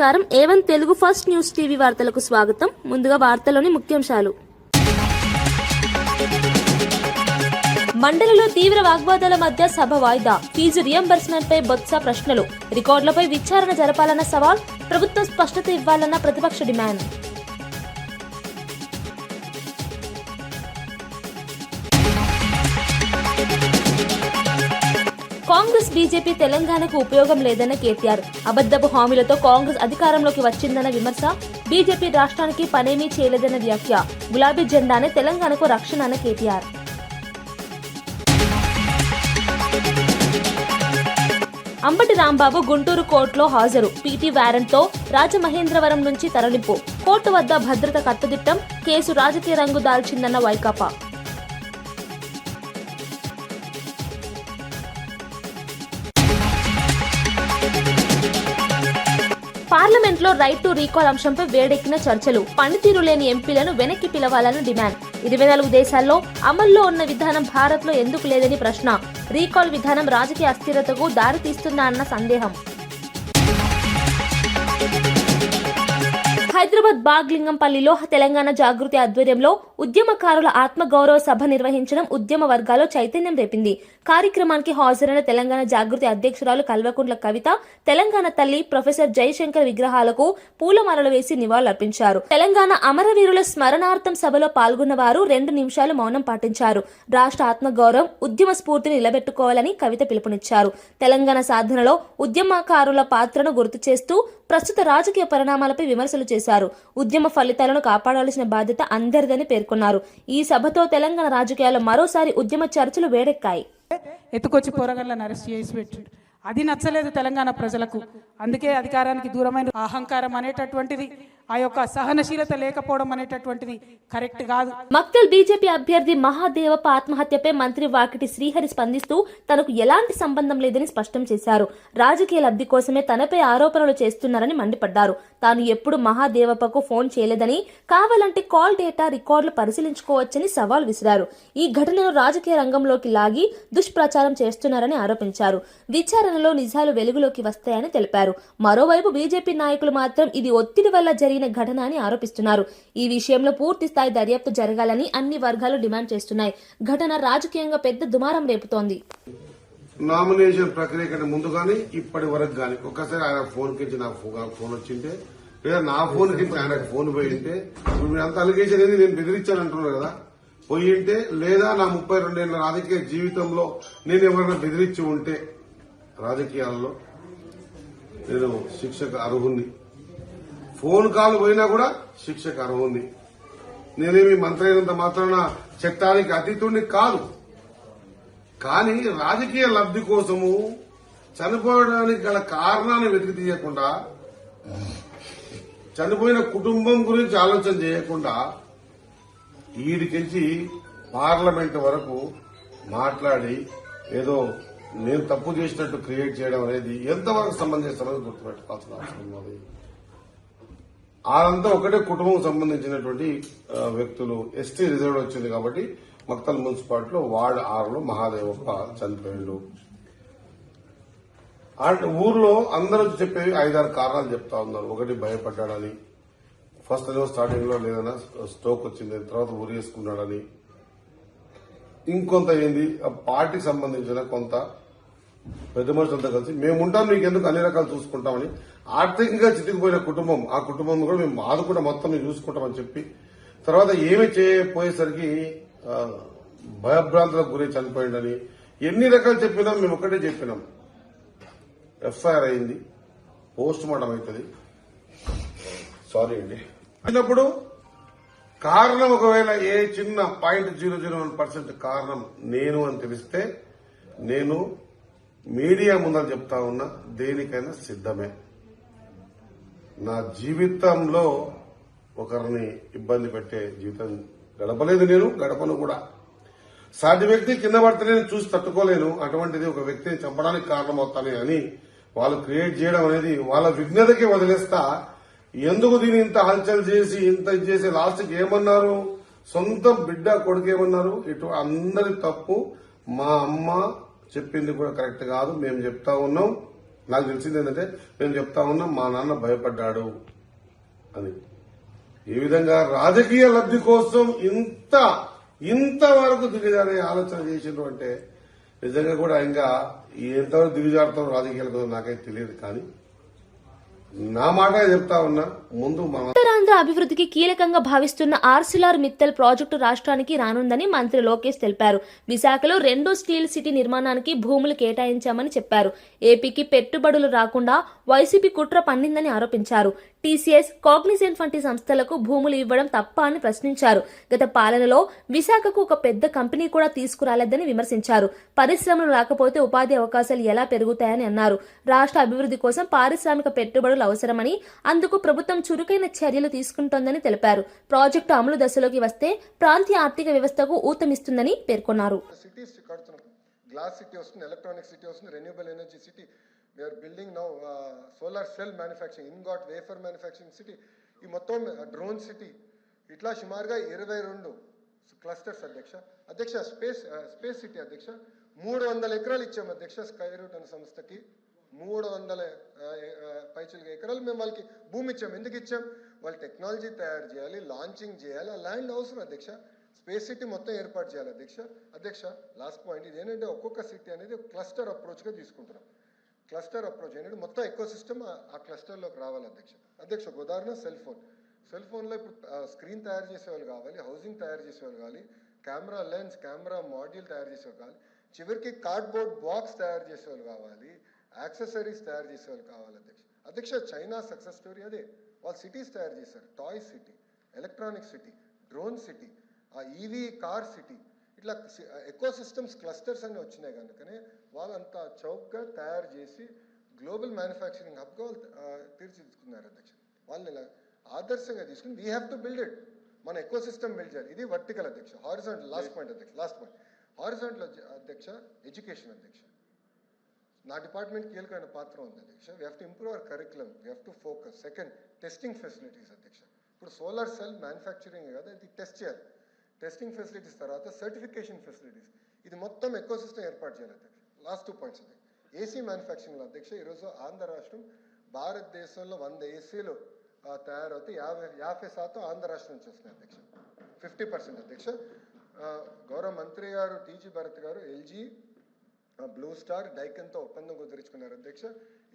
నమస్కారం. A1 Telugu first news TV వార్తలకు స్వాగతం. ముందుగా వార్తలోని ముఖ్యాంశాలు. మండలిలో తీవ్ర వాగ్వాదాల మధ్య సభ వాయిదా. ఫీజు రియంబర్స్మెంట్ పై బొత్స ప్రశ్నలు. రికార్డులపై విచారణ జరపాలన్న సవాల్. ప్రభుత్వం స్పష్టత ఇవ్వాలన్న ప్రతిపక్ష డిమాండ్. కాంగ్రెస్ బీజేపీ తెలంగాణకు ఉపయోగం లేదన్న కేటీఆర్. అబద్దపు హామీలతో కాంగ్రెస్ అధికారంలోకి వచ్చిందన్న విమర్శ. బీజేపీ రాష్ట్రానికి పనేమీ చేయలేదన్న వ్యాఖ్య. గులాబీ జెండానే తెలంగాణకు రక్షణ అన్న కేటీఆర్. అంబటి రాంబాబు గుంటూరు కోర్టులో హాజరు. పీటీ వారెంట్తో రాజమహేంద్రవరం నుంచి తరలింపు. కోర్టు వద్ద భద్రత కట్టుదిట్టం. కేసు రాజకీయ రంగు దాల్చిందన్న వైకాపా. పార్లమెంట్లో రైట్ టు రీకాల్ అంశంపై వేడెక్కిన చర్చలు. పనితీరు లేని ఎంపీలను వెనక్కి పిలవాలని డిమాండ్. 24 దేశాల్లో అమల్లో ఉన్న విధానం భారత్ లో ఎందుకు లేదని ప్రశ్న. రీకాల్ విధానం రాజకీయ అస్థిరతకు దారితీస్తుందా అన్న సందేహం. హైదరాబాద్ బాగ్లింగంపల్లిలో తెలంగాణ జాగృతి ఆధ్వర్యంలో ఉద్యమకారుల ఆత్మగౌరవ సభ నిర్వహించడం ఉద్యమ వర్గాల్లో చైతన్యం రేపింది. కార్యక్రమానికి హాజరైన తెలంగాణ జాగృతి అధ్యక్షురాలు కల్వకుంట్ల కవిత తెలంగాణ తల్లి ప్రొఫెసర్ జయశంకర్ విగ్రహాలకు పూలమాలలు వేసి నివాళులర్పించారు. తెలంగాణ అమరవీరుల స్మరణార్థం సభలో పాల్గొన్న వారు 2 నిమిషాలు మౌనం పాటించారు. రాష్ట్ర ఆత్మగౌరవం, ఉద్యమ స్ఫూర్తిని నిలబెట్టుకోవాలని కవిత పిలుపునిచ్చారు. తెలంగాణ సాధనలో ఉద్యమకారుల పాత్రను గుర్తు చేస్తూ ప్రస్తుత రాజకీయ పరిణామాలపై విమర్శలు చేశారు. ఉద్యమ ఫలితాలను కాపాడాల్సిన బాధ్యత అందరిదని పేర్కొన్నారు. ఈ సభతో తెలంగాణ రాజకీయాల్లో మరోసారి ఉద్యమ చర్చలు వేడెక్కాయి. ఎత్తుకొచ్చి పోరగాళ్ళని అరెస్ట్ చేసి పెట్టాడు. అది నచ్చలేదు తెలంగాణ ప్రజలకు. అందుకే అధికారానికి దూరమైన అహంకారం అనేటటువంటిది, ఆ యొక్క సహనశీలత లేకపోవడం అనేటటువంటిది కరెక్ట్ కాదు. మక్తల్ బీజేపీ అభ్యర్థి మహాదేవప్ప ఆత్మహత్యపై మంత్రి వాకిటి శ్రీహరి స్పందిస్తూ తనకు ఎలాంటి సంబంధం లేదని స్పష్టం చేశారు. రాజకీయ లబ్ధి కోసమే తనపై ఆరోపణలు చేస్తున్నారని మండిపడ్డారు. తాను ఎప్పుడు మహాదేవప్పకు ఫోన్ చేయలేదని, కావాలంటే కాల్ డేటా రికార్డులు పరిశీలించుకోవచ్చని సవాల్ విసిరారు. ఈ ఘటనను రాజకీయ రంగంలోకి లాగి దుష్ప్రచారం చేస్తున్నారని ఆరోపించారు. విచారణలో నిజాలు వెలుగులోకి వస్తాయని తెలిపారు. మరోవైపు బీజేపీ నాయకులు మాత్రం ఇది ఒత్తిడి వల్ల జరిగిన ఘటన అని ఆరోపిస్తున్నారు. ఈ విషయంలో పూర్తి స్థాయి దర్యాప్తు జరగాలని అన్ని వర్గాలు డిమాండ్ చేస్తున్నాయి. ఘటన రాజకీయంగా పెద్ద దుమారం రేపుతోంది. నామినేషన్ ప్రక్రియ కంటే ముందు గానీ ఇప్పటి వరకు గానీ ఒక్కసారి ఆయన ఫోన్ కించి నాకు ఫోన్ వచ్చింటే, లేదా నా ఫోన్ కించి ఆయనకు ఫోన్ పోయింటే, మీరు అంత అలిగేషన్ ఏది నేను బెదిరించానంటున్నారు కదా, పోయింటే, లేదా నా 32 ఏళ్ల రాజకీయ జీవితంలో నేను ఎవరైనా బెదిరించి ఉంటే రాజకీయాల్లో నేను శిక్షకు అర్హుణ్ణి. ఫోన్ కాల్ పోయినా కూడా శిక్షకు అర్హుణ్ణి. నేనేమి మంత్రి అయినంత మాత్రాన చట్టానికి అతీతుడిని కాదు. కానీ రాజకీయ లబ్ధి కోసము చనిపోవడానికి గల కారణాన్ని వెతికి తీయకుండా, చనిపోయిన కుటుంబం గురించి ఆలోచన చేయకుండా ఈడికించి పార్లమెంట్ వరకు మాట్లాడి ఏదో నేను తప్పు చేసినట్టు క్రియేట్ చేయడం అనేది ఎంతవరకు సమంజసమని గుర్తుపెట్టుకోవాల్సిన అవసరం ఉన్నది. అదంతా ఒకటే కుటుంబం సంబంధించినటువంటి వ్యక్తులు. ఎస్టీ రిజర్వ్ వచ్చింది కాబట్టి మక్తల్ మున్సిపాలిటీలో వార్డు 6లో మహాదేవప్ప చనిపోయాడు. ఊర్లో అందరూ చెప్పేవి 5-6 కారణాలు చెప్తా ఉన్నారు. ఒకటి భయపడ్డాడని, ఫస్ట్ స్టార్టింగ్ లో లేదన్నా స్ట్రోక్ వచ్చింది, తర్వాత ఊరేసుకున్నాడని, ఇంకొంత ఏంది పార్టీకి సంబంధించిన కొంత పెద్ద మనుషులతో కలిసి మేముంటాం మీకు ఎందుకు అన్ని రకాలు చూసుకుంటామని, ఆర్థికంగా చితికిపోయిన కుటుంబం, ఆ కుటుంబం కూడా మేము ఆదుకుంటా మొత్తం మేము చూసుకుంటామని చెప్పి, తర్వాత ఏమి చేయపోయేసరికి భయభ్రాంతులకు గురి చనిపోయిందని ఎన్ని రకాలు చెప్పినాం. మేము ఒకటే చెప్పినాం, ఎఫ్ఐఆర్ అయింది, పోస్ట్ మార్టం అవుతుంది. సారీ అండి. అయినప్పుడు కారణం ఒకవేళ ఏ చిన్న 0.001% కారణం నేను అని తెలిస్తే నేను మీడియా ముందర చెప్తా ఉన్నా, దేనికైనా సిద్ధమే. నా జీవితంలో ఒకరిని ఇబ్బంది పెట్టే జీవితం గడపలేదు, నేను గడపను కూడా. సాటి వ్యక్తి కింద పడితే నేను చూసి తట్టుకోలేను, అటువంటిది ఒక వ్యక్తిని చంపడానికి కారణమవుతానే అని వాళ్ళు క్రియేట్ చేయడం అనేది వాళ్ళ విఘ్నతకి వదిలేస్తా. ఎందుకు దీన్ని ఇంత హల్చల్ చేసి ఇంత చేసి లాస్ట్కి ఏమన్నారు, సొంత బిడ్డ కొడుకు ఏమన్నారు, ఇటు అందరి తప్పు. మా అమ్మ చెప్పింది కూడా కరెక్ట్ కాదు, మేము చెప్తా ఉన్నాం. నాకు తెలిసింది ఏంటంటే నేను చెప్తా ఉన్నా మా నాన్న భయపడ్డాడు అని. ఏ విధంగా రాజకీయ లబ్ధి కోసం ఇంతవరకు దిగజారే ఆలోచన చేసిండ్రు అంటే నిజంగా కూడా ఇంకా ఎంతవరకు దిగజారుతాం రాజకీయాల కోసం నాకైతే తెలియదు. కానీ నా మాట చెప్తా ఉన్నా, ముందు మన ఉత్తరాంధ్ర అభివృద్ధికి కీలకంగా భావిస్తున్న ఆర్సిలార్ మిత్తల్ ప్రాజెక్టు రాష్ట్రానికి రానుందని మంత్రి లోకేష్ తెలిపారు. విశాఖలో రెండో స్టీల్ సిటీ నిర్మాణానికి భూములు కేటాయించామని చెప్పారు. ఏపీకి పెట్టుబడులు రాకుండా వైసీపీ కుట్ర పన్నిందని ఆరోపించారు. టీసీఎస్, కాగ్నిజెంట్ వంటి సంస్థలకు భూములు ఇవ్వడం తప్ప అని ప్రశ్నించారు. గత పాలనలో విశాఖకు ఒక పెద్ద కంపెనీ కూడా తీసుకురాలేదని విమర్శించారు. పరిశ్రమలు రాకపోతే ఉపాధి అవకాశాలు ఎలా పెరుగుతాయని అన్నారు. రాష్ట్ర అభివృద్ధి కోసం పారిశ్రామిక పెట్టుబడులు అవసరమని, అందుకు ప్రభుత్వం చురుకైన చర్యలు తీసుకుంటోందని తెలిపారు. ప్రాజెక్టు అమలు దశలోకి వస్తే ప్రాంతీయ ఆర్థిక వ్యవస్థకు ఊతమిస్తుందని పేర్కొన్నారు. గ్లాస్ సిటీ వస్తుంది, ఎలక్ట్రానిక్ సిటీ వస్తుంది, renewable energy city. We are building now solar cell manufacturing, ingot wafer manufacturing city. ఈ మొత్తం డ్రోన్ సిటీ ఇట్లా సుమారుగా 22 క్లస్టర్స్ అధ్యక్ష స్పేస్ సిటీ అధ్యక్ష 300 ఎకరాలు ఇచ్చాం అధ్యక్ష. స్కై రూట్ అనే సంస్థకి 300 పైచిలుగా ఎకరాలు మేము వాళ్ళకి భూమి ఇచ్చాం. ఎందుకు ఇచ్చాం? వాళ్ళు టెక్నాలజీ తయారు చేయాలి, లాంచింగ్ చేయాలి, ఆ ల్యాండ్ అవసరం అధ్యక్ష. స్పేస్ సిటీ మొత్తం ఏర్పాటు చేయాలి అధ్యక్ష. లాస్ట్ పాయింట్ ఇది ఏంటంటే ఒక్కొక్క సిటీ అనేది క్లస్టర్ అప్రోచ్గా తీసుకుంటున్నాం. క్లస్టర్ అప్రోచ్ అనేది మొత్తం ఎకో సిస్టమ్ ఆ క్లస్టర్లోకి రావాలి అధ్యక్ష. ఒక ఉదాహరణ సెల్ ఫోన్లో ఇప్పుడు స్క్రీన్ తయారు చేసేవాళ్ళు కావాలి, హౌసింగ్ తయారు చేసేవాళ్ళు కావాలి, కెమెరా లెన్స్, కెమెరా మాడ్యూల్ తయారు చేసేవాళ్ళు కావాలి, చివరికి కార్డ్బోర్డ్ బాక్స్ తయారు చేసేవాళ్ళు కావాలి, యాక్సెసరీస్ తయారు చేసేవాళ్ళు కావాలి అధ్యక్ష. చైనా సక్సెస్ స్టోరీ అదే. వాళ్ళు సిటీస్ తయారు చేశారు. Toy city, electronic city, drone city, EV car city, ఇట్లా ఎకో సిస్టమ్స్ క్లస్టర్స్ అన్నీ వచ్చినాయి కనుకనే వాళ్ళంతా చౌకగా తయారు చేసి గ్లోబల్ మ్యానుఫ్యాక్చరింగ్ హబ్గా తీర్చిదిద్దుకున్నారు అధ్యక్ష. వాళ్ళని ఇలా ఆదర్శంగా తీసుకుని we have to build it. మన ఎకో సిస్టమ్ బిల్డ్ చేయాలి. ఇది వర్టికల్ అధ్యక్ష. హారిజాంటల్ లాస్ట్ పాయింట్ హారిజాంటల్ అధ్యక్ష ఎడ్యుకేషన్ అధ్యక్ష. నా డిపార్ట్మెంట్ కీలకమైన పాత్ర ఉంది అధ్యక్ష. We have to improve our curriculum, we have to focus. Second, testing facilities అధ్యక్ష. ఇప్పుడు సోలార్ సెల్ మ్యానుఫ్యాక్చరింగ్ కదా, ఇది టెస్ట్ చేయాలి. టెస్టింగ్ ఫెసిలిటీస్ తర్వాత సర్టిఫికేషన్ ఫెసిలిటీస్, ఇది మొత్తం ఎకో సిస్టమ్ ఏర్పాటు చేయాలి అధ్యక్ష. లాస్ట్ 2 పాయింట్స్ అధ్యక్ష. ఏసీ మ్యానుఫ్యాక్చరింగ్లో అధ్యక్ష ఈరోజు ఆంధ్ర రాష్ట్రం భారతదేశంలో 100 ఏసీలు తయారవుతాయి. 50% ఆంధ్ర రాష్ట్రం నుంచి వస్తున్నాయి అధ్యక్ష. 50% అధ్యక్ష. గౌరవ మంత్రి గారు టీజీ భరత్ గారు ఎల్జీ, బ్లూ స్టార్, డైకన్తో ఒప్పందం కుదుర్చుకున్నారు అధ్యక్ష.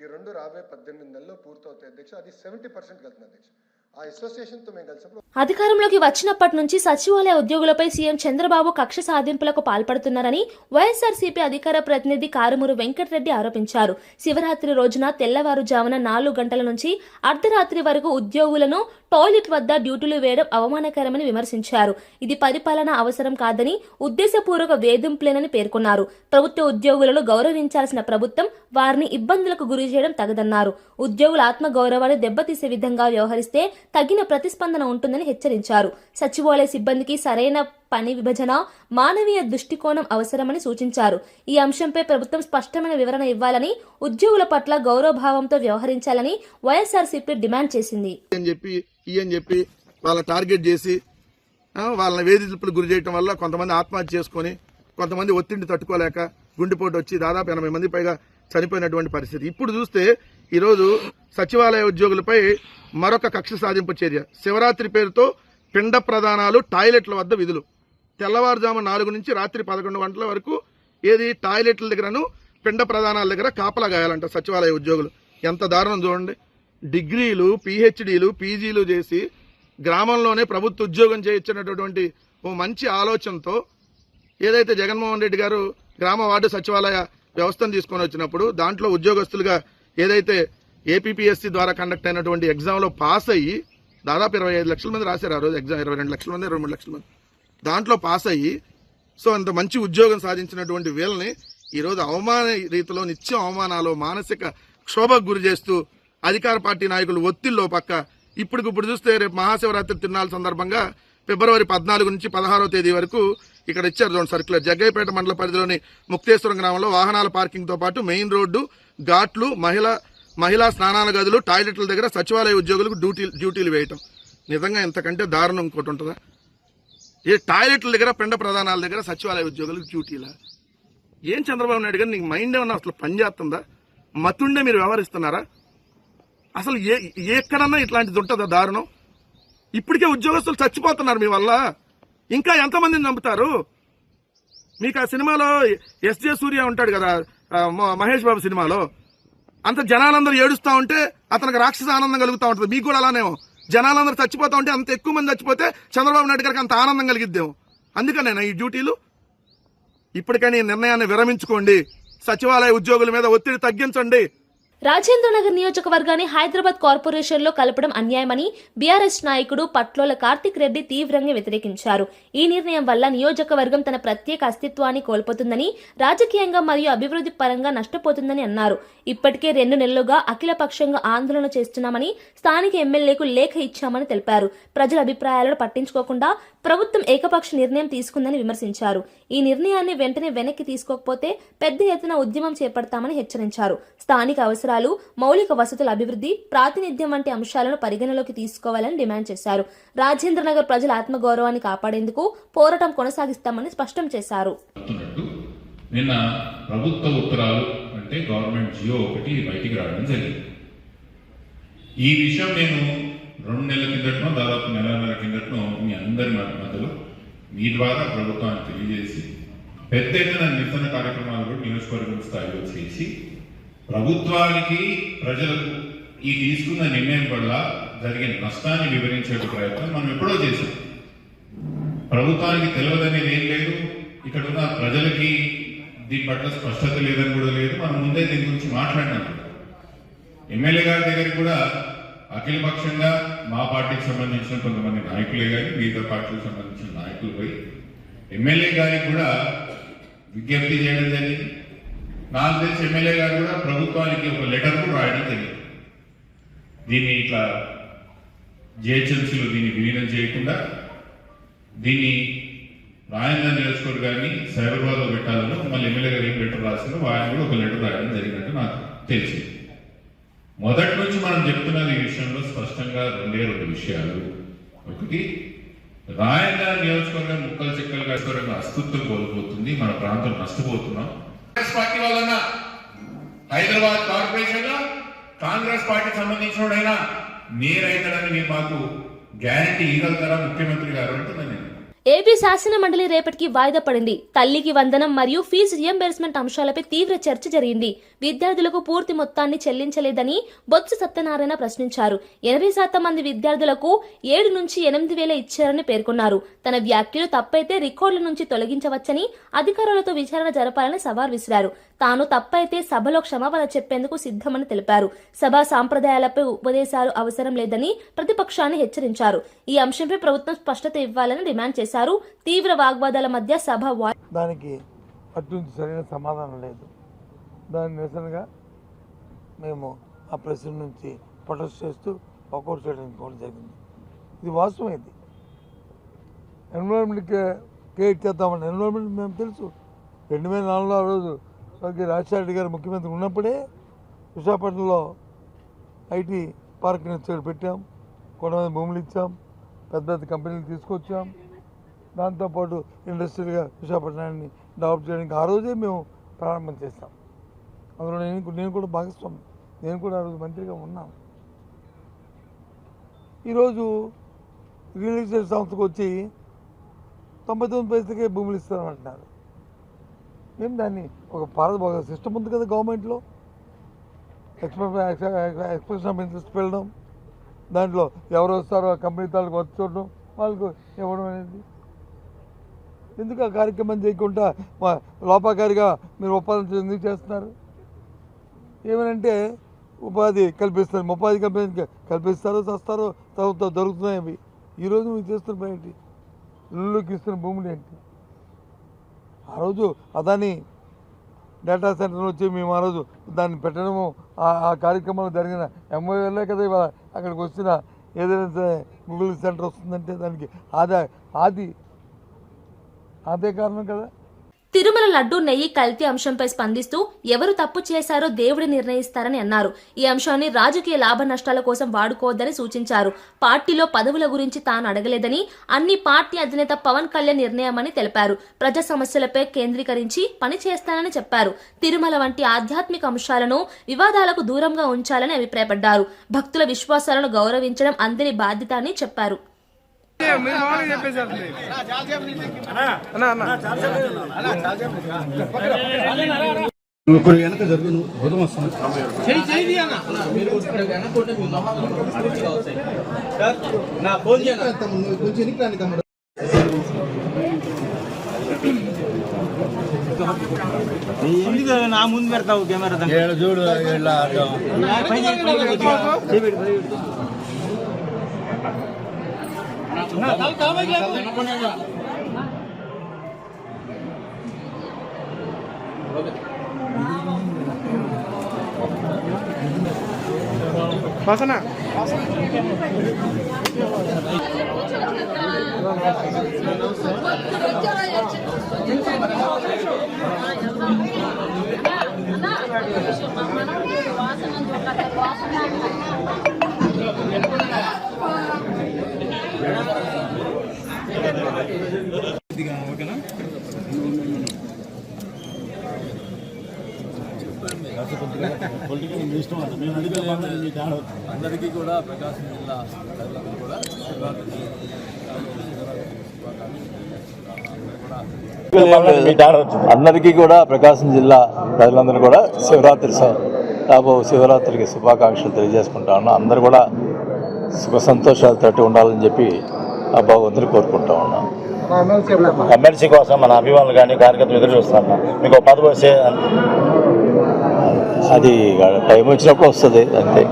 ఈ రెండు రాబోయే 18 నెలల్లో పూర్తవుతాయి అధ్యక్ష. అది 70% వెళ్తుంది అధ్యక్ష. ఆ అసోసియేషన్తో మేము కలిసినప్పుడు అధికారంలోకి వచ్చినప్పటి నుంచి సచివాలయ ఉద్యోగులపై సీఎం చంద్రబాబు కక్ష సాధింపులకు పాల్పడుతున్నారని వైఎస్ఆర్సీపీ అధికార ప్రతినిధి కారుమూరు వెంకటరెడ్డి ఆరోపించారు. శివరాత్రి రోజున తెల్లవారుజామున 4 గంటల నుంచి అర్ధరాత్రి వరకు ఉద్యోగులను టాయిలెట్ వద్ద డ్యూటీలు వేయడం అవమానకరమని విమర్శించారు. ఇది పరిపాలన అవసరం కాదని, ఉద్దేశపూర్వక వేధింపులేనని పేర్కొన్నారు. ప్రభుత్వ ఉద్యోగులను గౌరవించాల్సిన ప్రభుత్వం వారిని ఇబ్బందులకు గురి చేయడం తగదన్నారు. ఉద్యోగుల ఆత్మగౌరవాన్ని దెబ్బతీసే విధంగా వ్యవహరిస్తే తగిన ప్రతిస్పందన ఉంటుందని హెచ్చరించారు. సచివాలయ సిబ్బందికి సరైన పని విభజన, మానవీయ దృష్టికోణం అవసరమని సూచించారు. ఈ అంశంపై ప్రభుత్వం స్పష్టమైన వివరణ ఇవ్వాలని, ఉద్యోగుల పట్ల గౌరవభావంతో వ్యవహరించాలని వైఎస్ఆర్సీపీ డిమాండ్ చేసింది. చెప్పి వాళ్ళ టార్గెట్ చేసి వాళ్ళని వేధింపులకు గురి చేయడం వల్ల కొంతమంది ఆత్మహత్య చేసుకుని, కొంతమంది ఒత్తిడిని తట్టుకోలేక గుండెపోటు వచ్చి దాదాపు 80 మంది పైగా చనిపోయినటువంటి పరిస్థితి. ఇప్పుడు చూస్తే ఈరోజు సచివాలయ ఉద్యోగులపై మరొక కక్ష సాధింపు చర్య. శివరాత్రి పేరుతో పిండ ప్రదానాలు, టాయిలెట్ల వద్ద విధులు. తెల్లవారుజాము 4 నుంచి రాత్రి 11 గంటల వరకు టాయిలెట్ల దగ్గరను పిండ ప్రదానాల దగ్గర కాపలా గాయాలంట సచివాలయ ఉద్యోగులు. ఎంత దారుణం చూడండి. డిగ్రీలు, పిహెచ్డీలు, పీజీలు చేసి గ్రామంలోనే ప్రభుత్వ ఉద్యోగం చేయించినటువంటి ఓ మంచి ఆలోచనతో ఏదైతే జగన్మోహన్ రెడ్డి గారు గ్రామ వార్డు సచివాలయ వ్యవస్థను తీసుకొని వచ్చినప్పుడు దాంట్లో ఉద్యోగస్తులుగా ఏదైతే ఏపీపీఎస్సీ ద్వారా కండక్ట్ అయినటువంటి ఎగ్జామ్లో పాస్ అయ్యి దాదాపు 25 లక్షల మంది రాశారు. ఆ రోజు ఎగ్జామ్ 22 లక్షల మంది, 23 లక్షల మంది దాంట్లో పాస్ అయ్యి అంత మంచి ఉద్యోగం సాధించినటువంటి వీళ్ళని ఈరోజు అవమాన రీతిలో నిత్యం అవమానాలు, మానసిక క్షోభకు గురి చేస్తూ అధికార పార్టీ నాయకులు ఒత్తిడిలో పక్క ఇప్పుడు చూస్తే రేపు మహాశివరాత్రి తిరునాళ్ళ సందర్భంగా ఫిబ్రవరి 14 నుంచి 16వ తేదీ వరకు ఇక్కడ ఇచ్చారు చూడండి సర్క్యులర్. జగ్గయ్యపేట మండల పరిధిలోని ముక్తేశ్వరం గ్రామంలో వాహనాల పార్కింగ్ తో పాటు మెయిన్ రోడ్డు, ఘాట్లు, మహిళా స్నానాల గదులు, టాయిలెట్ల దగ్గర సచివాలయ ఉద్యోగులకు డ్యూటీలు వేయటం. నిజంగా ఇంతకంటే దారుణం ఇంకోటి ఉంటుందా? టాయిలెట్ల దగ్గర, పిండ ప్రధానాల దగ్గర సచివాలయ ఉద్యోగులకు డ్యూటీలా? ఏం చంద్రబాబు నాయుడు గారు, నీకు మైండ్ ఏమన్నా అసలు పనిచేస్తుందా? మతుండే మీరు వ్యవహరిస్తున్నారా? అసలు ఎక్కడన్నా ఇట్లాంటిది ఉంటుందా దారుణం? ఇప్పటికే ఉద్యోగస్తులు చచ్చిపోతున్నారు మీ వల్ల, ఇంకా ఎంతమందిని చంపుతారు? మీకు ఆ సినిమాలో ఎస్జే సూర్య ఉంటాడు కదా, మహేష్ బాబు సినిమాలో, అంత జనాలందరూ ఏడుస్తా ఉంటే అతనికి రాక్షస ఆనందం కలుగుతూ ఉంటుంది. మీకు కూడా అలానేమో జనాలందరూ చచ్చిపోతా ఉంటే, అంత ఎక్కువ మంది చచ్చిపోతే చంద్రబాబు నాయుడు గారికి అంత ఆనందం కలిగిద్దేమో. అందుకనేనా ఈ డ్యూటీలు? ఇప్పటికైనా ఈ నిర్ణయాన్ని విరమించుకోండి. సచివాలయ ఉద్యోగుల మీద ఒత్తిడి తగ్గించండి. రాజేంద్రనగర్ నియోజకవర్గాన్ని హైదరాబాద్ కార్పొరేషన్ లో కలపడం అన్యాయమని బీఆర్ఎస్ నాయకుడు పట్లోల కార్తిక్ రెడ్డి తీవ్రంగా వ్యతిరేకించారు. ఈ నిర్ణయం వల్ల నియోజకవర్గం తన ప్రత్యేక అస్తిత్వాన్ని కోల్పోతుందని, రాజకీయంగా మరియు అభివృద్ధి పరంగా నష్టపోతుందని అన్నారు. ఇప్పటికే 2 నెలలుగా అఖిలపక్షంగా ఆందోళన చేస్తున్నామని, స్థానిక ఎమ్మెల్యేకు లేఖ ఇచ్చామని తెలిపారు. ప్రజల అభిప్రాయాలను పట్టించుకోకుండా ప్రభుత్వం ఏకపక్ష నిర్ణయం తీసుకుందని విమర్శించారు. ఈ నిర్ణయాన్ని వెంటనే వెనక్కి తీసుకోకపోతే పెద్ద ఎత్తున ఉద్యమం చేపడతామని హెచ్చరించారు. స్థానిక అవసరాలు, మౌలిక వసతుల అభివృద్ధి, ప్రాతినిధ్యం వంటి అంశాలను పరిగణలోకి తీసుకోవాలని డిమాండ్ చేశారు. రాజేంద్రనగర్ ప్రజల ఆత్మగౌరవాన్ని కాపాడేందుకు పోరాటం కొనసాగిస్తామని స్పష్టం చేశారు. నిన్న ప్రభుత్వ ఉత్తరాలు అంటే గవర్నమెంట్ జియో ఒకటి బయటికి రావడం జరిగింది. ఈ విషయం నేను 2 నెలల కిందటనో, దాదాపు నెలన్నర కిందటనో మీ అందరి మధ్యలో మీ ద్వారా ప్రభుత్వానికి తెలియజేసి పెద్ద ఎత్తున నిరసన కార్యక్రమాలు కూడా నియోజకవర్గం స్థాయిలో చేసి ప్రభుత్వానికి, ప్రజలకు ఈ తీసుకున్న నిర్ణయం వల్ల జరిగే నష్టాన్ని వివరించే ప్రయత్నం మనం ఎప్పుడో చేశాం. ప్రభుత్వానికి తెలియదనేది ఏం లేదు, ఇక్కడ ఉన్న ప్రజలకి దీని పట్ల స్పష్టత లేదని కూడా లేదు. మనం ముందే దీని గురించి మాట్లాడినాం. ఎమ్మెల్యే గారి దగ్గరికి కూడా అఖిలపక్షంగా మా పార్టీకి సంబంధించిన కొంతమంది నాయకులే కానీ మిగతా పార్టీకి సంబంధించిన నాయకులు పోయి ఎమ్మెల్యే గారికి కూడా విజ్ఞప్తి చేయడం జరిగింది. నాకు తెలిసి ఎమ్మెల్యే గారు కూడా ప్రభుత్వానికి ఒక లెటర్ కూడా రాయడం జరిగింది. దీన్ని ఇట్లా జిహెచ్ఎంసీలో దీన్ని విలీనం చేయకుండా దీన్ని రాజేంద్ర నియోజకవర్గాన్ని సైబరాబాద్లో పెట్టాలని మళ్ళీ ఎమ్మెల్యే గారు ఏం లెటర్ రాసిందో ఆయన కూడా ఒక లెటర్ రాయడం జరిగినట్టు నాకు తెలిసింది. మొదటి నుంచి మనం చెప్తున్నది ఈ విషయంలో స్పష్టంగా 2 విషయాలు. ఒకటి, రాయన్న నియోజకవర్గం ముక్కలు చెక్కలుగా అస్తిత్వం కోల్పోతుంది, మన ప్రాంతం నష్టపోతున్నాం. కాంగ్రెస్ పార్టీ వలన హైదరాబాద్ కార్పొరేషన్ లో కాంగ్రెస్ పార్టీకి సంబంధించినోడైనా నేరైతాడని మీరు మాకు గ్యారంటీ ఇవ్వగలుగుతారా ముఖ్యమంత్రి గారు అంటున్నాను నేను. ఏపీ శాసన మండలి రేపటికి వాయిదా పడింది. తల్లికి వందనం మరియు ఫీజు రియంబర్స్మెంట్ అంశాలపై తీవ్ర చర్చ జరిగింది. విద్యార్థులకు పూర్తి మొత్తాన్ని చెల్లించలేదని బొత్స సత్యనారాయణ ప్రశ్నించారు. 80% మంది విద్యార్థులకు 7 నుంచి 8,000 ఇచ్చారని పేర్కొన్నారు. తన వ్యాఖ్యలు తప్పైతే రికార్డుల నుంచి తొలగించవచ్చని, అధికారులతో విచారణ జరపాలని సవాల్ విసిరారు. తాను తప్పైతే సభలో క్షమాపణ చెప్పేందుకు సిద్ధమని తెలిపారు. సభా సాంప్రదాయాలపై ఉపదేశాలు అవసరం లేదని ప్రతిపక్షాన్ని హెచ్చరించారు. ఈ అంశంపై ప్రభుత్వం స్పష్టత ఇవ్వాలని డిమాండ్ చేశారు. తీవ్ర వాగ్వాదాల మధ్య సభ దానికి అటు సరైన సమాధానం లేదు. దాని నిరసనగా మేము ఆ ప్రెసిడెంట్ నుంచి ప్రొటెస్ట్ చేస్తూ వాకౌట్ చేయడానికి కూడా జరిగింది. ఇది వాస్తవం. ఇది ఎన్విరాన్మెంట్ క్రియేట్ చేద్దామని ఎన్విరాన్మెంట్ మేము తెలుసు. 2004లో ఆ రోజు రాజశేఖర రెడ్డి గారు ముఖ్యమంత్రి ఉన్నప్పుడే విశాఖపట్నంలో ఐటీ పార్క్ని పెట్టాం, కొంతమంది భూములు ఇచ్చాం, పెద్ద పెద్ద కంపెనీలు తీసుకొచ్చాం. దాంతోపాటు ఇండస్ట్రియల్గా విశాఖపట్నాన్ని డెవలప్ చేయడానికి ఆ రోజే మేము ప్రారంభం చేస్తాం. అందులో నేను కూడా భాగస్వామి. నేను కూడా ఆ రోజు మంత్రిగా ఉన్నాను. ఈరోజు రియల్ ఎస్టేట్ సంస్థకు వచ్చి 99 పైసలకే భూములు ఇస్తామంటున్నారు. మేము దాన్ని ఒక సిస్టమ్ ఉంది కదా గవర్నమెంట్లో, ఎక్స్ప్రెషన్ ఆఫ్ ఇంట్రెస్ట్ వెళ్ళడం, దాంట్లో ఎవరు వస్తారో ఆ కంపెనీ తాలకు వచ్చి చూడడం, వాళ్ళకు ఇవ్వడం అనేది. ఎందుకు ఆ కార్యక్రమం చేయకుండా లోపాకారిగా మీరు ఉపాధి ఎందుకు చేస్తున్నారు? ఏమనంటే ఉపాధి కల్పిస్తారు, ఉపాధి కల్పిస్తారో చస్తారో తర్వాత దొరుకుతున్నాయి అవి. ఈరోజు మీరు చేస్తున్న పని ఏంటి? ఇళ్ళకి ఇస్తున్న భూములు ఏంటి? ఆ రోజు అదాని డేటా సెంటర్ వచ్చి మేము ఆ రోజు దాన్ని పెట్టడము, ఆ కార్యక్రమంలో జరిగిన ఎంఓఏలే కదా ఇవాళ అక్కడికి వచ్చిన ఏదైనా సరే గూగుల్ సెంటర్ వస్తుందంటే దానికి అదే కారణం కదా. తిరుమల లడ్డు నెయ్యి కల్తీ అంశంపై స్పందిస్తూ ఎవరు తప్పు చేశారో దేవుడు నిర్ణయిస్తారని అన్నారు. ఈ అంశాన్ని రాజకీయ లాభ నష్టాల కోసం వాడుకోవద్దని సూచించారు. పార్టీలో పదవుల గురించి తాను అడగలేదని, అన్ని పార్టీ అధినేత పవన్ కళ్యాణ్ నిర్ణయమని తెలిపారు. ప్రజా సమస్యలపై కేంద్రీకరించి పని చేస్తానని చెప్పారు. తిరుమల వంటి ఆధ్యాత్మిక అంశాలను వివాదాలకు దూరంగా ఉంచాలని అభిప్రాయపడ్డారు. భక్తుల విశ్వాసాలను గౌరవించడం అందరి బాధ్యత అని చెప్పారు. నా ముందు పెడతావు కెమెరా చూడు అందరికీ కూడా ప్రకాశం జిల్లా కూడా అందరికీ కూడా ప్రకాశం జిల్లా ప్రజలందరూ కూడా శివరాత్రికి శుభాకాంక్షలు తెలియజేసుకుంటా ఉన్నాం. అందరూ కూడా సుఖ సంతోషాలతో ఉండాలని చెప్పి ఆ భగవంతుని కోరుకుంటా ఉన్నాం. ఎమ్మెల్సీ కోసం మన అభిమానులు కానీ కార్యకర్తలు ఎదురు చూస్తున్నా. మీకు పదవి వస్తే అది టైం వచ్చినప్పుడు వస్తుంది అంతే.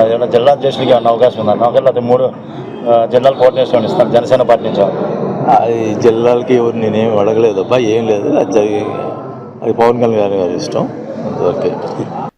ఏమైనా జిల్లా అధ్యక్షులకి ఏమన్నా అవకాశం ఉందన్న? ఒకవేళ అది 3 జిల్లాల కోఆర్డినేషన్ ఇస్తాను జనసేన పార్టీ నుంచి. అది జిల్లాలకి ఎవరు నేనేమి అడగలేదు అబ్బా, ఏం లేదు. అది పవన్ కళ్యాణ్ గారి ఇష్టం. ఓకే.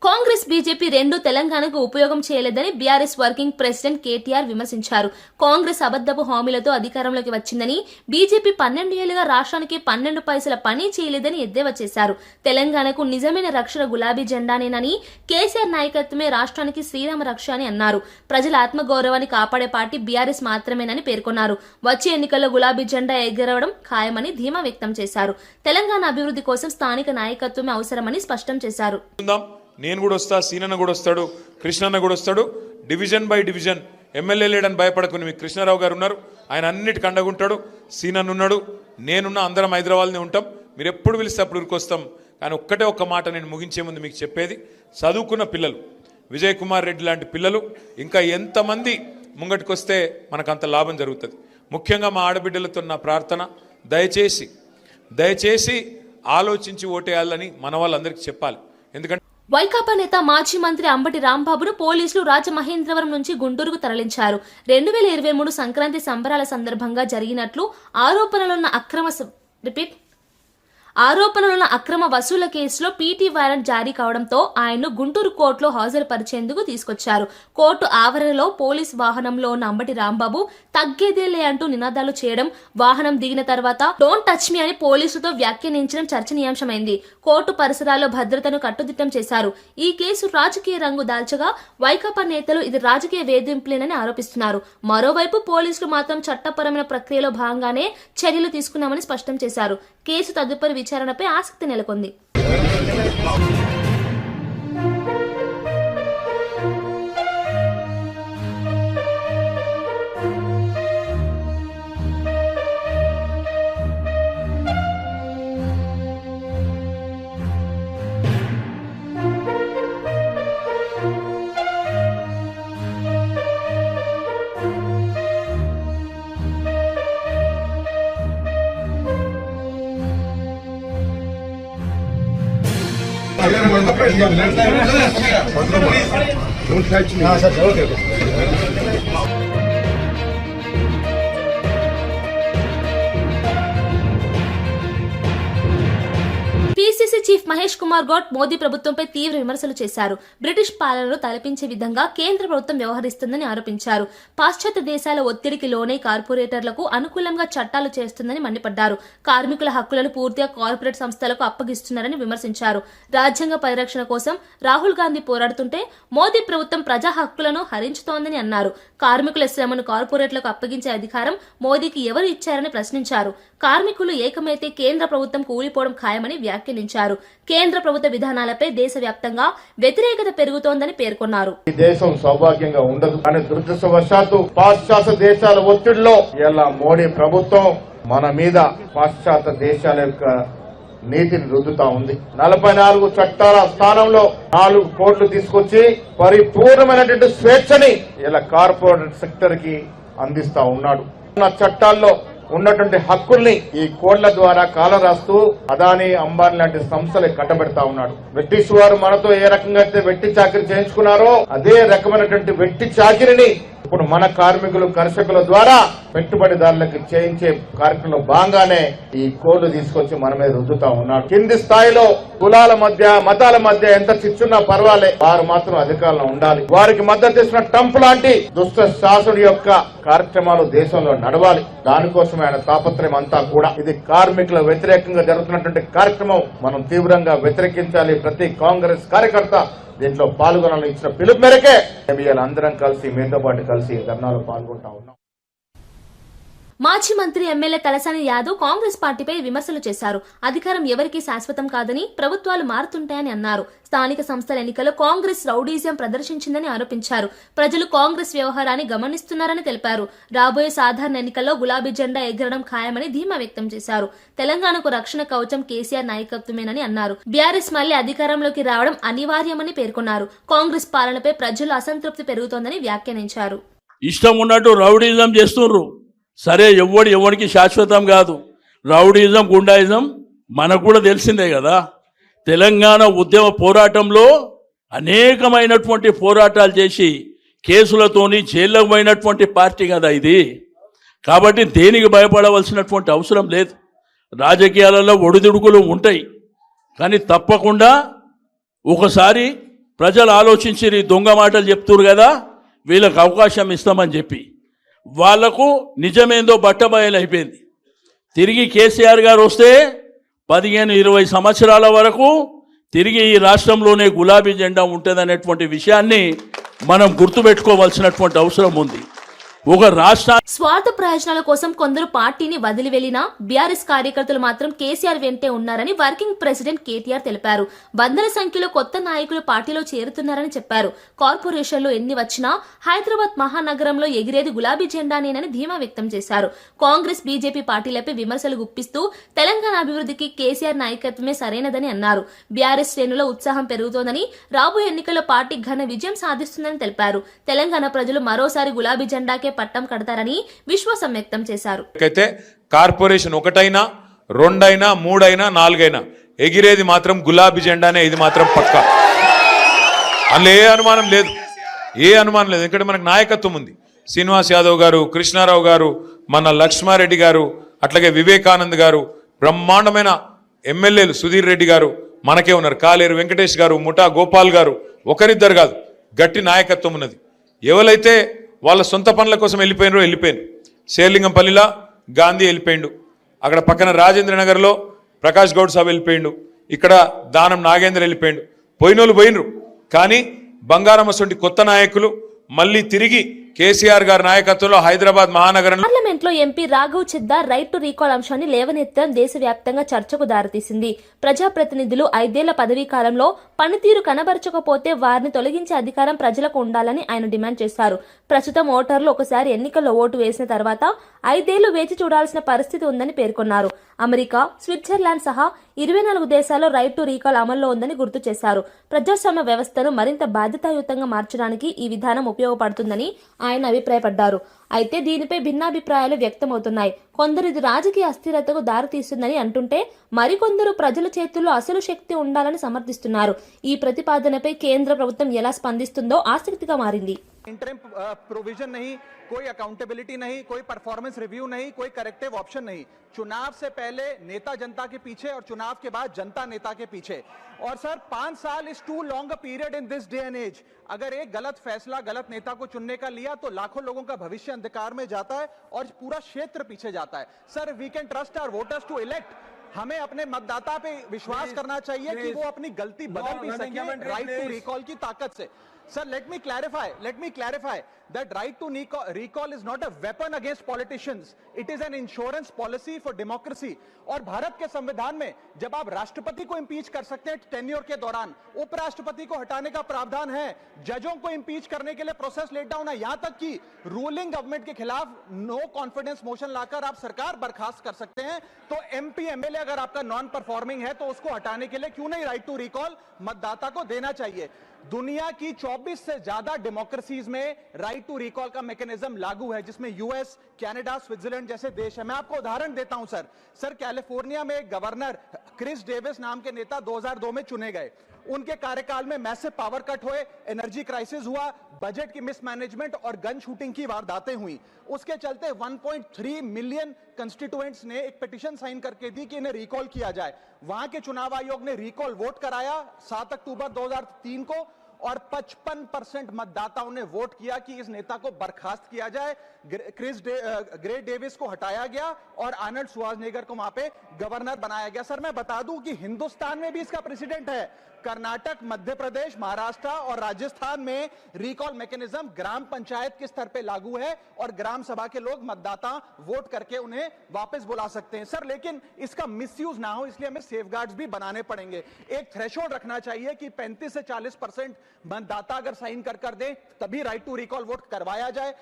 కాంగ్రెస్ బీజేపీ రెండు తెలంగాణకు ఉపయోగం చేయలేదని బీఆర్ఎస్ వర్కింగ్ ప్రెసిడెంట్ కేటీఆర్ విమర్శించారు. కాంగ్రెస్ అబద్దపు హామీలతో అధికారంలోకి వచ్చిందని, బీజేపీ 12 ఏళ్లుగా రాష్ట్రానికి 12 పైసల పని చేయలేదని ఎద్దేవా చేశారు. తెలంగాణకు నిజమైన రక్షణ గులాబీ జెండానేనని, కేసీఆర్ నాయకత్వమే రాష్ట్రానికి శ్రీరామ రక్ష అని అన్నారు. ప్రజల ఆత్మగౌరవాన్ని కాపాడే పార్టీ బీఆర్ఎస్ మాత్రమేనని పేర్కొన్నారు. వచ్చే ఎన్నికల్లో గులాబీ జెండా ఎగరవడం ఖాయమని ధీమా వ్యక్తం చేశారు. తెలంగాణ అభివృద్ధి కోసం స్థానిక నాయకత్వమే అవసరమని స్పష్టం చేశారు. నేను కూడా వస్తా, సీనన్న కూడా వస్తాడు, కృష్ణన్న కూడా వస్తాడు. డివిజన్ బై డివిజన్ ఎమ్మెల్యే లేడని భయపడకుని మీకు కృష్ణారావు గారు ఉన్నారు, ఆయన అన్నిటికి అండగుంటాడు. సీనన్న ఉన్నాడు, నేనున్నా, అందరం హైదరాబాద్నే ఉంటాం. మీరు ఎప్పుడు పిలిస్తే అప్పుడు ఉరికొస్తాం. కానీ ఒక్క మాట నేను ముగించే ముందు మీకు చెప్పేది, చదువుకున్న పిల్లలు, విజయ్ కుమార్ రెడ్డి లాంటి పిల్లలు ఇంకా ఎంతమంది ముంగటికొస్తే మనకు అంత లాభం జరుగుతుంది. ముఖ్యంగా మా ఆడబిడ్డలతో నా ప్రార్థన, దయచేసి ఆలోచించి ఓటేయాలని మన వాళ్ళందరికీ చెప్పాలి. ఎందుకంటే వైకాపా నేత మాజీ మంత్రి అంబటి రాంబాబును పోలీసులు రాజమహేంద్రవరం నుంచి గుంటూరుకు తరలించారు. 2023 సంక్రాంతి సంబరాల సందర్భంగా జరిగినట్లు ఆరోపణలున్న అక్రమ వసూళ్ల కేసులో పీటీ వారెంట్ జారీ కావడంతో ఆయన్ను గుంటూరు కోర్టులో హాజరుపరిచేందుకు తీసుకొచ్చారు. కోర్టు ఆవరణలో పోలీస్ వాహనంలో ఉన్న అంబటి రాంబాబు తగ్గేదేలే అంటూ నినాదాలు చేయడం, వాహనం దిగిన తర్వాత డోంట్ టచ్ మీ అని పోలీసులతో వ్యాఖ్యానించడం చర్చనీయాంశమైంది. కోర్టు పరిసరాల్లో భద్రతను కట్టుదిట్టం చేశారు. ఈ కేసు రాజకీయ రంగు దాల్చగా వైకాపా నేతలు ఇది రాజకీయ వేధింపులేనని ఆరోపిస్తున్నారు. మరోవైపు పోలీసులు మాత్రం చట్టపరమైన ప్రక్రియలో భాగంగానే చర్యలు తీసుకున్నామని స్పష్టం చేశారు. కేసు తదుపరి విచారణపై ఆసక్తి నెలకొంది. పిసిసి చీఫ్ మహేష్ కుమార్ గౌడ్ మోదీ ప్రభుత్వంపై తీవ్ర విమర్శలు చేశారు. బ్రిటిష్ పాలనను తలపించే విధంగా కేంద్ర ప్రభుత్వం వ్యవహరిస్తుందని ఆరోపించారు. పాశ్చాత్య దేశాల ఒత్తిడికి లోనే కార్పొరేటర్లకు అనుకూలంగా చట్టాలు చేస్తుందని మండిపడ్డారు. కార్మికుల హక్కులను పూర్తిగా కార్పొరేట్ సంస్థలకు అప్పగిస్తున్నారని విమర్శించారు. రాజ్యాంగ పరిరక్షణ కోసం రాహుల్ గాంధీ పోరాడుతుంటే మోదీ ప్రభుత్వం ప్రజా హక్కులను హరించుతోందని అన్నారు. కార్మికుల శ్రమను కార్పొరేట్లకు అప్పగించే అధికారం మోదీకి ఎవరు ఇచ్చారని ప్రశ్నించారు. కార్మికులు ఏకమైతే కేంద్ర ప్రభుత్వం కూలిపోవడం ఖాయమని వ్యాఖ్యానించారు. కేంద్ర ప్రభుత్వ విధానాలపై దేశవ్యాప్తంగా వ్యతిరేకత పెరుగుతోందని పేర్కొన్నారు. ఈ దేశం సౌభాగ్యంగా ఉండదు కానీ దురదృష్టవశాత్తు పాశ్చాత్య దేశాల ఒత్తిడిలో ఇలా మోడీ ప్రభుత్వం మన మీద పాశ్చాత్య దేశాల యొక్క నీతిని రుద్దుతా ఉంది. 44 చట్టాల స్థానంలో 4 కోట్లు తీసుకొచ్చి పరిపూర్ణమైనటువంటి స్వేచ్ఛని ఇలా కార్పొరేట్ సెక్టర్ కి అందిస్తా ఉన్నాడు. చట్టాల్లో ఉన్నటువంటి హక్కుల్ని ఈ కోడ్ల ద్వారా కాలరాస్తూ అదానీ అంబానీ లాంటి సంస్థలు కట్టబెడతా ఉన్నాడు. బ్రిటిష్ వారు మనతో ఏ రకంగా అయితే వెట్టి చాకిరీ చేయించుకున్నారో అదే రకమైనటువంటి వెట్టి చాకిరిని ఇప్పుడు మన కార్మికులు కర్షకుల ద్వారా పెట్టుబడిదారులకు చేయించే కార్యక్రమంలో భాగంగానే ఈ కోడ్లు తీసుకొచ్చి మన మీద రుద్దుతా ఉన్నాడు. కింది స్థాయిలో కులాల మధ్య మతాల మధ్య ఎంత చిచ్చున్నా పర్వాలే, వారు మాత్రం అధికారంలో ఉండాలి. వారికి మద్దతు ఇచ్చిన ట్రంప్ లాంటి దుష్ట శాసకుడి యొక్క కార్యక్రమాలు దేశంలో నడవాలి. దానికోసమే ఆయన తాపత్రయం అంతా కూడా. ఇది కార్మికుల వ్యతిరేకంగా జరుగుతున్నటువంటి కార్యక్రమం మనం తీవ్రంగా వ్యతిరేకించాలి. ప్రతి కాంగ్రెస్ కార్యకర్త దీంట్లో పాల్గొనాలని ఇచ్చిన పిలుపు మేరకే అందరం కలిసి మీతో పాటు కలిసి ధర్నాలో పాల్గొంటా ఉన్నాం. మాజీ మంత్రి ఎమ్మెల్యే తలసాని యాదవ్ కాంగ్రెస్ పార్టీపై విమర్శలు చేశారు. అధికారం ఎవరికీ శాశ్వతం కాదని, ప్రభుత్వాలు మారుతుంటాయని అన్నారు. స్థానిక సంస్థల ఎన్నికల్లో కాంగ్రెస్ రౌడీజం ప్రదర్శించిందని ఆరోపించారు. ప్రజలు కాంగ్రెస్ వ్యవహారాన్ని గమనిస్తున్నారని తెలిపారు. రాబోయే సాధారణ ఎన్నికల్లో గులాబీ జెండా ఎగరడం ఖాయమని ధీమా వ్యక్తం చేశారు. తెలంగాణకు రక్షణ కవచం కేసీఆర్ నాయకత్వమేనని అన్నారు. బీఆర్ఎస్ మళ్లీ అధికారంలోకి రావడం అనివార్యమని పేర్కొన్నారు. కాంగ్రెస్ పాలనపై ప్రజల్లో అసంతృప్తి పెరుగుతోందని వ్యాఖ్యానించారు. ఇష్టం ఉన్నట్టు రౌడీజం చేస్తున్నారు. సరే, ఎవరికి శాశ్వతం కాదు. రౌడీజం గుండాయిజం మనకు కూడా తెలిసిందే కదా. తెలంగాణ ఉద్యమ పోరాటంలో అనేకమైనటువంటి పోరాటాలు చేసి కేసులతోని జైల్లోకి పోయినటువంటి పార్టీ కదా ఇది. కాబట్టి దేనికి భయపడవలసినటువంటి అవసరం లేదు. రాజకీయాలలో ఒడిదుడుకులు ఉంటాయి, కానీ తప్పకుండా ఒకసారి ప్రజలు ఆలోచించి దొంగ మాటలు చెప్తున్నారు కదా, వీళ్ళకి అవకాశం ఇస్తామని చెప్పి వాళ్లకు నిజమేందో బట్టబయలు అయిపోయింది. తిరిగి కేసీఆర్ గారు వస్తే 15-20 సంవత్సరాల వరకు తిరిగి ఈ రాష్ట్రంలోనే గులాబీ జెండా ఉంటుందనేటువంటి విషయాన్ని మనం గుర్తుపెట్టుకోవాల్సినటువంటి అవసరం ఉంది. ఒక రాష్ట్ర స్వార్థ ప్రయోజనాల కోసం కొందరు పార్టీని వదిలి వెళ్లినా బీఆర్ఎస్ కార్యకర్తలు మాత్రం కేసీఆర్ వెంటే ఉన్నారని వర్కింగ్ ప్రెసిడెంట్ కేటీఆర్ తెలిపారు. వందల సంఖ్యలో కొత్త నాయకులు పార్టీలో చేరుతున్నారని చెప్పారు. కార్పొరేషన్లు ఎన్ని వచ్చినా హైదరాబాద్ మహానగరంలో ఎగిరేది గులాబీ జెండానేనని ధీమా వ్యక్తం చేశారు. కాంగ్రెస్ బీజేపీ పార్టీలపై విమర్శలు గుప్పిస్తూ తెలంగాణ అభివృద్ధికి కేసీఆర్ నాయకత్వమే సరైనదని అన్నారు. బీఆర్ఎస్ శ్రేణుల ఉత్సాహం పెరుగుతోందని, రాబోయే ఎన్నికల్లో పార్టీ ఘన విజయం సాధిస్తుందని తెలిపారు. తెలంగాణ ప్రజలు మరోసారి గులాబీ జెండాకే పట్టం కడతారని విశ్వాసం వ్యక్తం చేశారు. కార్పొరేషన్ 1 2 3 4 ఎగిరేది మాత్రం గులాబీ జెండానే. ఇది మాత్రం పక్కా, అందులో ఏ అనుమానం లేదు. ఎందుకంటే మనకు నాయకత్వం ఉంది. శ్రీనివాస్ యాదవ్ గారు, కృష్ణారావు గారు, మన లక్ష్మారెడ్డి గారు, అట్లాగే వివేకానంద్ గారు, బ్రహ్మాండమైన ఎమ్మెల్యేలు సుధీర్ రెడ్డి గారు మనకే ఉన్నారు. కాలేరు వెంకటేష్ గారు, ముఠా గోపాల్ గారు, ఒకరిద్దరు కాదు, గట్టి నాయకత్వం ఉన్నది. ఎవరైతే వాళ్ళ సొంత పనుల కోసం వెళ్ళిపోయినారు. శేర్లింగంపల్లిలో గాంధీ వెళ్ళిపోయిండు, అక్కడ పక్కన రాజేంద్ర నగర్లో ప్రకాష్ గౌడ్ సాబ్ వెళ్ళిపోయిండు, ఇక్కడ దానం నాగేంద్ర వెళ్ళిపోయిండు. పోయినోళ్ళు పోయినరు, కానీ బంగారమ్మ సొంటి కొత్త నాయకులు మళ్ళీ తిరిగి కేసీఆర్ గారి నాయకత్వంలో హైదరాబాద్ మహానగరంలో పార్లమెంట్ లో MP Raghav Chadha right to recall అంశాన్ని లేవనెత్తడం దేశవ్యాప్తంగా చర్చకు దారితీసింది. ప్రజాప్రతినిధులు 5 ఏళ్ల పదవీ కాలంలో పనితీరు కనబరచకపోతే వారిని తొలగించే అధికారం ప్రజలకు ఉండాలని ఆయన డిమాండ్ చేశారు. ప్రస్తుతం ఓటర్లు ఒకసారి ఎన్నికల్లో ఓటు వేసిన తర్వాత 5 ఏళ్లు వేచి చూడాల్సిన పరిస్థితి ఉందని పేర్కొన్నారు. అమెరికా, స్విట్జర్లాండ్ సహా 24 దేశాల్లో రైట్ టు రీకాల్ అమల్లో ఉందని గుర్తు చేశారు. ప్రజాస్వామ్య వ్యవస్థను మరింత బాధ్యతాయుతంగా మార్చడానికి ఈ విధానం ఉపయోగపడుతుందని ఆయన అభిప్రాయపడ్డారు. అయితే దీనిపై భిన్నాభిప్రాయాలు వ్యక్తమవుతున్నాయి. కొందరు ఇది రాజకీయ అస్థిరతకు దారితీస్తుందని అంటుంటే, మరికొందరు ప్రజల చేతుల్లో అసలు శక్తి ఉండాలని సమర్థిస్తున్నారు. ఈ ప్రతిపాదనపై కేంద్ర ప్రభుత్వం ఎలా స్పందిస్తుందో ఆసక్తిగా మారింది. इंटरिम प्रोविजन नहीं, कोई अकाउंटेबिलिटी नहीं, कोई परफॉर्मेंस रिव्यू नहीं, कोई करेक्टिव ऑप्शन नहीं। चुनाव से पहले नेता जनता के पीछे और चुनाव के बाद जनता नेता के पीछे। और सर 5 साल is too long a period in this day and age. अगर एक गलत फैसला गलत नेता को चुनने का लिया तो लाखों लोगों का भविष्य अंधकार में जाता है और पूरा क्षेत्र पीछे जाता है। Sir we can trust our voters to elect. हमें अपने मतदाता पे विश्वास करना चाहिए कि वो अपनी गलती बदल भी सके राइट टू रिकॉल की ताकत से। Sir, let me clarify that right to recall is not a weapon against politicians. It is an insurance policy for democracy. और भारत के संविधान में जब आप राष्ट्रपति को इंपीच कर सकते हैं टेन्योर के दौरान, उपराष्ट्रपति को हटाने का प्रावधान है, जजों को इंपीच करने के लिए प्रोसेस लेट डाउन है, यहां तक कि रूलिंग गवर्नमेंट के खिलाफ नो कॉन्फिडेंस मोशन लाकर आप सरकार बर्खास्त कर सकते हैं। तो एमपी एमएलए अगर आपका नॉन परफॉर्मिंग है तो उसको हटाने के लिए क्यों नहीं राइट टू रिकॉल मतदाता को देना चाहिए। दुनिया की 24 से ज्यादा डेमोक्रेसीज में राइट टू रिकॉल का मैकेनिज्म लागू है, जिसमें यूएस, कनाडा, स्विट्जरलैंड जैसे देश है। मैं आपको उदाहरण देता हूं सर कैलिफोर्निया में गवर्नर क्रिस डेविस नाम के नेता 2002 में चुने गए। उनके कार्यकाल में मैसिव पावर कट हुए, एनर्जी क्राइसिस हुआ, बजट की मिसमैनेजमेंट और गन शूटिंग की वारदातें हुई। उसके चलते 1.3 मिलियन कंस्टिट्यूएंट्स ने एक पिटीशन साइन करके दी कि इन्हें रिकॉल किया जाए। वहां के चुनाव आयोग ने रिकॉल वोट कराया 7 अक्टूबर 2003 को और 55% मतदाताओं ने वोट किया कि इस नेता को बर्खास्त किया जाए। ग्रे डेविस को हटाया गया और आर्नल्ड श्वार्ज़नेगर को वहां पे गवर्नर बनाया गया। सर मैं बता दूं कि हिंदुस्तान में भी इसका प्रेसिडेंट है। कर्नाटक, मध्य प्रदेश, महाराष्ट्र और राजस्थान में रिकॉल मैकेनिज्म ग्राम पंचायत के स्तर पे लागू है और ग्राम सभा के लोग मतदाता वोट करके उन्हें वापस बुला सकते हैं। सर लेकिन इसका मिसयूज ना हो इसलिए हमें सेफगार्ड्स भी बनाने पड़ेंगे। एक थ्रेशोल्ड रखना चाहिए कि 35 से 40% मतदाता अगर साइन कर दे तभी राइट टू रिकॉल वोट करवाया जाए।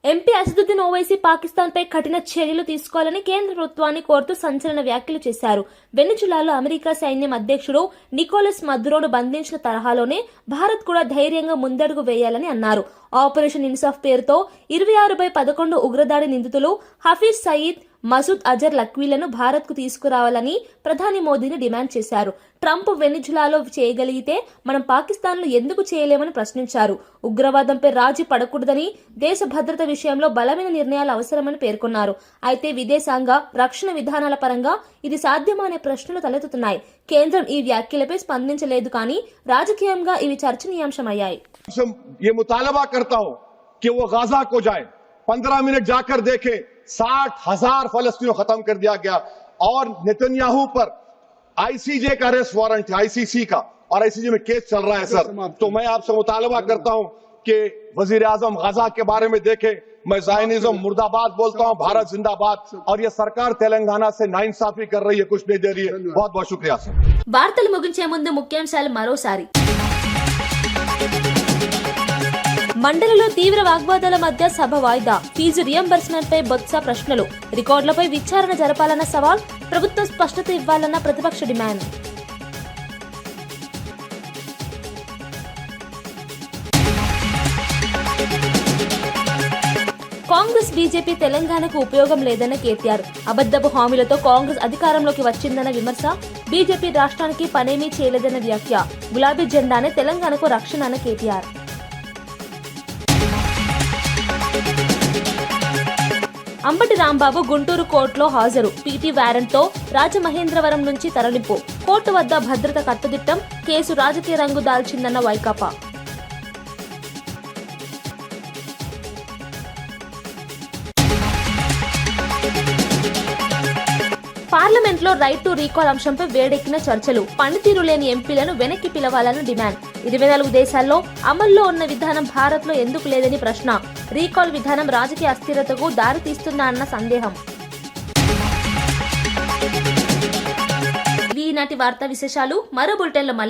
ఎంపీ అసదుద్దీన్ ఓవైసీ పాకిస్తాన్ పై కఠిన చర్యలు తీసుకోవాలని కేంద్ర ప్రభుత్వాన్ని కోరుతూ సంచలన వ్యాఖ్యలు చేశారు. వెనిజులాలో అమెరికా సైన్యం అధ్యక్షుడు నికోలస్ మదురోను బంధించిన తరహాలోనే భారత్ కూడా ధైర్యంగా ముందడుగు వేయాలని అన్నారు. ఆపరేషన్ ఇన్సాఫ్ పేరుతో 26/11 ఉగ్రదాడి నిందితులు హఫీజ్ సయీద్, మసూద్ అజర్ లక్వీలను భారత్ కు తీసుకురావాలని ప్రధాని మోదీని డిమాండ్ చేశారు. ట్రంప్ వెనిజులాలో చేయగలిగితే మనం పాకిస్తాన్ లో ఎందుకు చేయలేమని ప్రశ్నించారు. ఉగ్రవాదంపై రాజీ పడకూడదని, దేశ భద్రత విషయంలో బలమైన నిర్ణయాలు అవసరమని పేర్కొన్నారు. అయితే విదేశాంగ, రక్షణ విధానాల పరంగా ఇది సాధ్యమా అనే ప్రశ్నలు తలెత్తుతున్నాయి. కేంద్రం ఈ వ్యాఖ్యలపై స్పందించలేదు కానీ రాజకీయంగా ఇవి చర్చనీయాంశమయ్యాయి. ये मुतालबा करता हूं कि वो गाजा को जाए, 15 मिनट जाकर देखे, 60,000 फलस्तीनियों खत्म कर दिया गया और नेतन्याहू पर आईसीजे का अरेस्ट वारंट है, आईसीसी का, और आईसीजे में केस चल रहा है सर। तो मैं आपसे मुतालबा करता हूं कि वजीर आजम गाजा के बारे में देखे। मैं ज़ायनिज़्म मुर्दाबाद बोलता हूं, भारत जिंदाबाद। और ये सरकार तेलंगाना से नाइंसाफी कर रही है, कुछ नहीं दे रही है। बहुत बहुत शुक्रिया सर. వార్తలు ముగించే ముందు ముఖ్యాంశాలు మరోసారి. మండలిలో తీవ్ర వాగ్వాదాల మధ్య సభ వాయిదా. ఫీజు రియంబర్స్మెంట్ పై బొత్స ప్రశ్నలు. రికార్డులపై విచారణ జరపాలన్న సవాల్. ప్రభుత్వం స్పష్టత ఇవ్వాలన్న ప్రతిపక్ష డిమాండ్. కాంగ్రెస్, బీజేపీ తెలంగాణకు ఉపయోగం లేదన్న కేటీఆర్. అబద్దపు హామీలతో కాంగ్రెస్ అధికారంలోకి వచ్చిందన్న విమర్శ. బీజేపీ రాష్ట్రానికి పనేమీ చేయలేదన్న వ్యాఖ్య. గులాబీ జెండానే తెలంగాణకు రక్షణ అన్న కేటీఆర్. అంబటి రాంబాబు గుంటూరు కోర్టులో హాజరు. పీటీ వారెంట్తో రాజమహేంద్రవరం నుంచి తరలింపు. కోర్టు వద్ద భద్రత కట్టుదిట్టం. కేసు రాజకీయ రంగు దాల్చిందన్న వైకాపా. పార్లమెంట్లో రైట్ టు రీకాల్ అంశంపై వేడెక్కిన చర్చలు. పనితీరు లేని ఎంపీలను వెనక్కి పిలవాలని డిమాండ్. 24 దేశాల్లో అమల్లో ఉన్న విధానం భారత్ లో ఎందుకు లేదని ప్రశ్న. రీకాల్ విధానం రాజకీయ అస్థిరతకు దారితీస్తుందా అన్న సందేహం. ఈనాటి వార్తా విశేషాలు మరో బులెటిన్లో